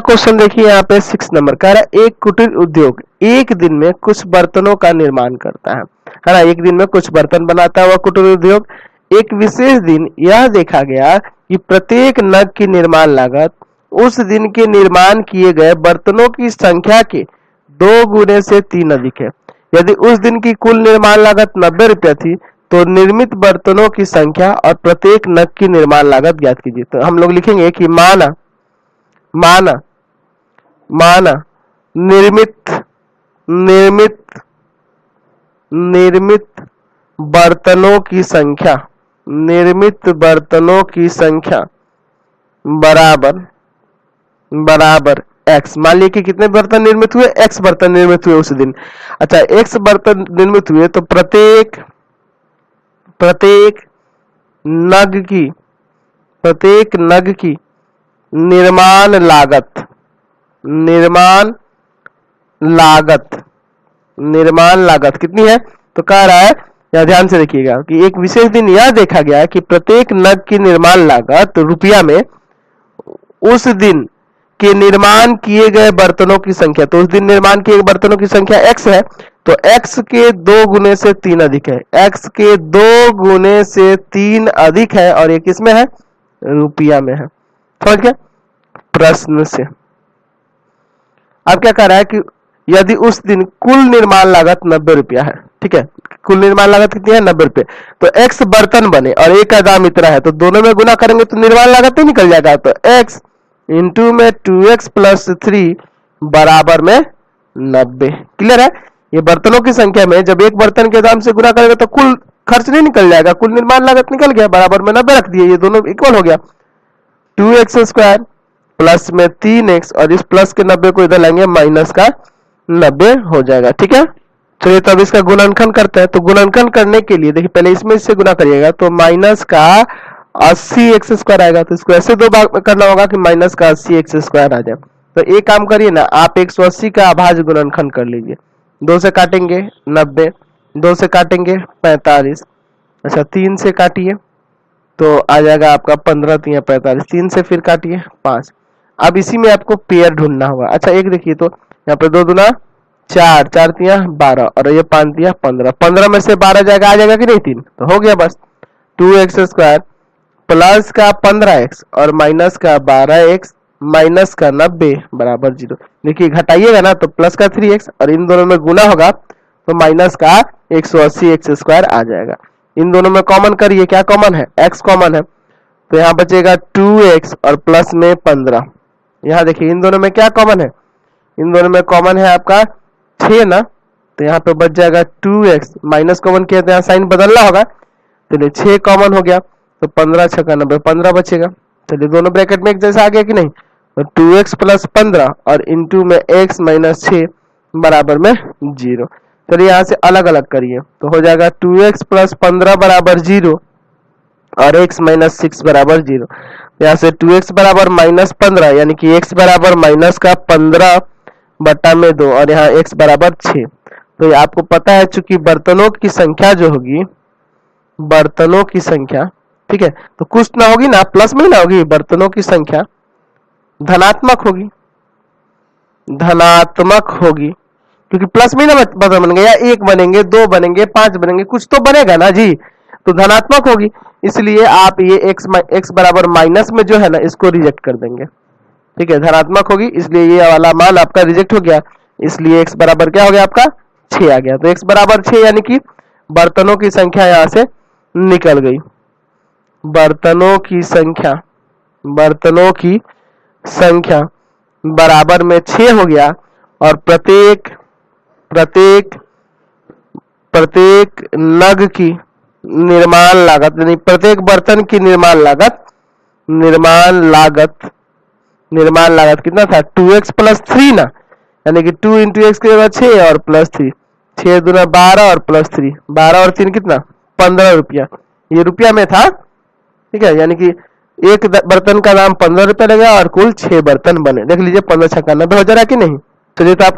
Question देखिए यहाँ पे 6 नंबर कह रहा है, एक कुटीर उद्योग एक दिन में कुछ बर्तनों का निर्माण करता है ना, एक दिन में कुछ बर्तन बनाता है वह कुटीर उद्योग। एक विशेष दिन यह देखा गया कि प्रत्येक नग की निर्माण लागत उस दिन के निर्माण किए गए बर्तनों की संख्या के 2 गुने से 3 अधिक है। यदि उस दिन की कुल निर्माण लागत 90 रुपया थी तो निर्मित बर्तनों की संख्या और प्रत्येक नग की निर्माण लागत ज्ञात कीजिए। तो हम लोग लिखेंगे कि माना निर्मित बर्तनों की संख्या बराबर x। मान लीजिए कि कितने बर्तन निर्मित हुए, x बर्तन निर्मित हुए उस दिन। अच्छा, x बर्तन निर्मित हुए तो प्रत्येक नग की निर्माण लागत कितनी है? तो कह रहा है, या ध्यान से देखिएगा कि एक विशेष दिन यह देखा गया कि प्रत्येक नग की निर्माण लागत रुपया में उस दिन के निर्माण किए गए बर्तनों की संख्या, तो उस दिन निर्माण किए गए बर्तनों की संख्या x है, तो x के 2 गुने से 3 अधिक है, x के 2 गुने से 3 अधिक है, और ये किसमें है? रुपया में है। समझ गए प्रश्न से? अब क्या कह रहा है कि यदि उस दिन कुल निर्माण लागत 90 रुपया है, ठीक है, कुल निर्माण लागत कितनी है? 90 रुपये। तो x बर्तन बने और एक का दाम इतना है, तो दोनों में गुना करेंगे तो निर्माण लागत नहीं निकल जाएगा। तो x इंटू में 2x प्लस 3 बराबर में 90। क्लियर है? ये बर्तनों की संख्या में जब एक बर्तन के दाम से गुना करेंगे तो कुल खर्च नहीं निकल जाएगा, कुल निर्माण लागत निकल गया, बराबर में 90 रख दिए, ये दोनों इक्वल हो गया। 2x स्क्वायर प्लस में 3x, और इस प्लस के 90 को इधर लाएंगे, माइनस का 90 हो जाएगा। ठीक है, चलिए तो अब इसका गुणनखंड करते हैं। तो गुणनखंड करने के लिए देखिए पहले इसमें इससे गुना करिएगा तो माइनस का 80x स्क्वायर आएगा, तो इसको ऐसे 2 बार करना होगा कि माइनस का 80x स्क्वायर आ जाए। तो एक काम करिए ना, आप 180 का अभाज्य गुणनखंड कर लीजिए। 2 से काटेंगे 90, 2 से काटेंगे 45, अच्छा 3 से काटिए तो आ जाएगा आपका 15 3 45, 3 से फिर काटिए 5। अब इसी में आपको पेयर ढूंढना होगा। अच्छा एक देखिए, तो यहाँ पे 2 दूना 4, 4 तिया 12, और ये 5 तिया 15, 15 में से 12 जाएगा, आ जाएगा कि नहीं? 3, तो हो गया बस। 2x स्क्वायर प्लस का 15x और माइनस का 12x माइनस का 90 बराबर 0। देखिए घटाइएगा ना तो प्लस का 3x और इन दोनों में गुना होगा तो माइनस का 180x स्क्वायर आ जाएगा। इन दोनों में कॉमन करिए, क्या कॉमन है? x कॉमन है, तो यहाँ बचेगा 2x और प्लस में 15। यहाँ देखिए इन दोनों में क्या कॉमन है? इन दोनों में कॉमन है आपका 6 ना, तो यहाँ पे बच जाएगा 2x, माइनस कॉमन किया तो यहाँ साइन बदलना होगा, चलिए 6 कॉमन हो गया तो 15 6 90 15 बचेगा। चलिए दोनों ब्रैकेट में एक जैसा आ गया कि नहीं? तो 2x प्लस 15 और इंटू में x माइनस 6 बराबर में 0। चलिए यहाँ से अलग अलग करिए तो हो जाएगा 2x प्लस 15 बराबर 0 और x माइनस 6 बराबर 0। यहाँ से 2x बराबर माइनस 15, यानी कि x बराबर माइनस का 15 बटा में 2, और यहाँ x बराबर 6। तो आपको पता है चूंकि बर्तनों की संख्या जो होगी, बर्तनों की संख्या, ठीक है, तो कुछ ना होगी ना, प्लस में ना होगी, बर्तनों की संख्या धनात्मक होगी, क्योंकि प्लस में ना बर्तन बनेंगे, या 1 बनेंगे 2 बनेंगे 5 बनेंगे, कुछ तो बनेगा ना जी, तो धनात्मक होगी। इसलिए आप ये x बराबर माइनस में जो है ना इसको रिजेक्ट कर देंगे, ठीक है, धनात्मक होगी, इसलिए ये वाला मान आपका रिजेक्ट हो गया, इसलिए x बराबर क्या हो गया आपका? 6 आ गया। तो x बराबर 6 यानी कि बर्तनों की संख्या यहां से निकल गई। बर्तनों की संख्या बराबर में 6 हो गया, और प्रत्येक नग की निर्माण लागत, यानी प्रत्येक बर्तन की निर्माण लागत कितना था? 2x प्लस 3 ना, यानी कि 2 इंटू एक्स के बाद 6 और प्लस 3, 6 दूना 12 और प्लस 3, 12 और 3 कितना? 15 रुपया, ये रुपया में था, ठीक है, यानी कि एक बर्तन का दाम 15 रुपया लगा और कुल 6 बर्तन बने। देख लीजिए 15 6 90 हो जा रहा है कि नहीं? चलिए तो आप